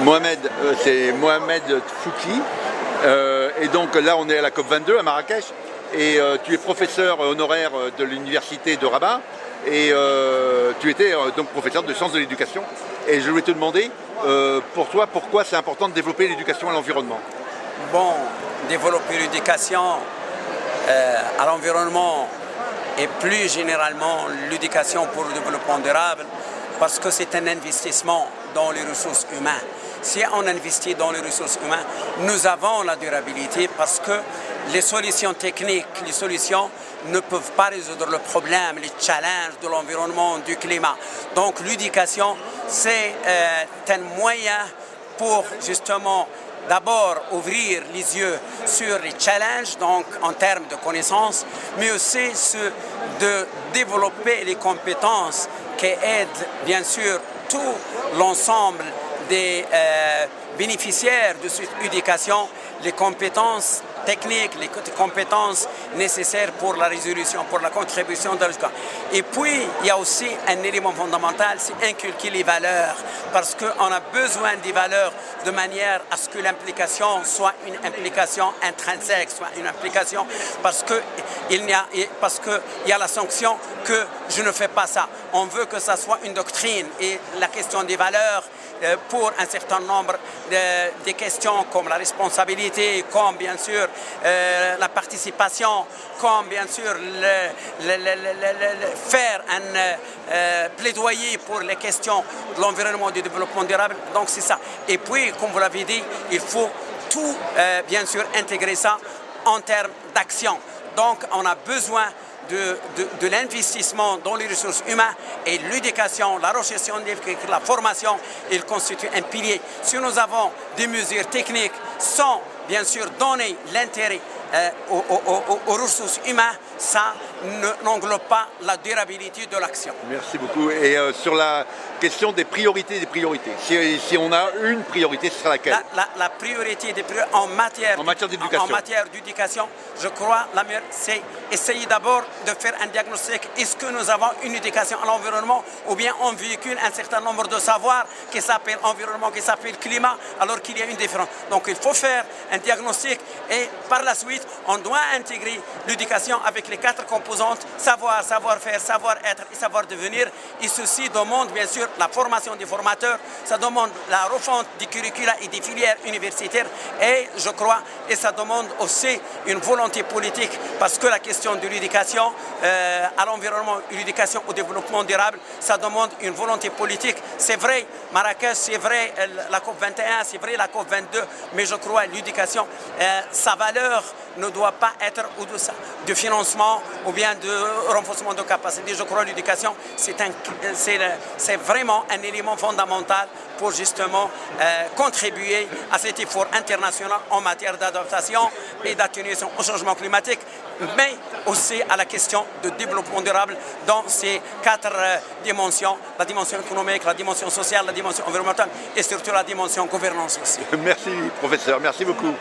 Mohamed, c'est Mohamed Fouki. Et donc là, on est à la COP22 à Marrakech. Et tu es professeur honoraire de l'université de Rabat. Et tu étais donc professeur de sciences de l'éducation. Et je voulais te demander, pour toi, pourquoi c'est important de développer l'éducation à l'environnement? Bon, développer l'éducation à l'environnement et plus généralement l'éducation pour le développement durable, parce que c'est un investissement dans les ressources humaines. Si on investit dans les ressources humaines, nous avons la durabilité parce que les solutions techniques, les solutions ne peuvent pas résoudre le problème, les challenges de l'environnement, du climat. Donc l'éducation, c'est un moyen pour justement d'abord ouvrir les yeux sur les challenges, donc en termes de connaissances, mais aussi de développer les compétences qui aident bien sûr tout l'ensemble des bénéficiaires de cette éducation, les compétences techniques, les compétences nécessaires pour la résolution, pour la contribution de l'éducation. Et puis, il y a aussi un élément fondamental, c'est inculquer les valeurs, parce qu'on a besoin des valeurs de manière à ce que l'implication soit une implication intrinsèque, soit une implication parce qu'il y a la sanction que je ne fais pas ça. On veut que ça soit une doctrine et la question des valeurs pour un certain nombre de questions comme la responsabilité, comme bien sûr la participation, comme bien sûr faire un plaidoyer pour les questions de l'environnement et du développement durable. Donc c'est ça. Et puis, comme vous l'avez dit, il faut tout bien sûr intégrer ça en termes d'action. Donc on a besoin de l'investissement dans les ressources humaines et l'éducation, la recherche scientifique, la formation, il constitue un pilier. Si nous avons des mesures techniques sans bien sûr donner l'intérêt aux ressources humaines, ça n'englobe pas la durabilité de l'action. Merci beaucoup. Et sur la question des priorités, si on a une priorité, ce sera laquelle? La priorité en matière d'éducation, je crois, la meilleure, c'est essayer d'abord de faire un diagnostic. Est-ce que nous avons une éducation à l'environnement ou bien on véhicule un certain nombre de savoirs qui s'appellent environnement, qui s'appellent climat, alors qu'il y a une différence. Donc il faut faire un diagnostic et par la suite, on doit intégrer l'éducation avec les 4 composantes, savoir, savoir-faire, savoir-être et savoir-devenir. Et ceci demande bien sûr la formation des formateurs, ça demande la refonte des curricula et des filières universitaires et je crois, et ça demande aussi une volonté politique parce que la question de l'éducation à l'environnement, l'éducation au développement durable, ça demande une volonté politique. C'est vrai, Marrakech, c'est vrai, la COP21, c'est vrai, la COP22, mais je crois l'éducation, sa valeur ne doit pas être au-dessus du financement ou bien de renforcement de capacité. Je crois que l'éducation, c'est vraiment un élément fondamental pour justement contribuer à cet effort international en matière d'adaptation et d'atténuation au changement climatique, mais aussi à la question de développement durable dans ces 4 dimensions, la dimension économique, la dimension sociale, la dimension environnementale et surtout la dimension gouvernance aussi. Merci professeur, merci beaucoup.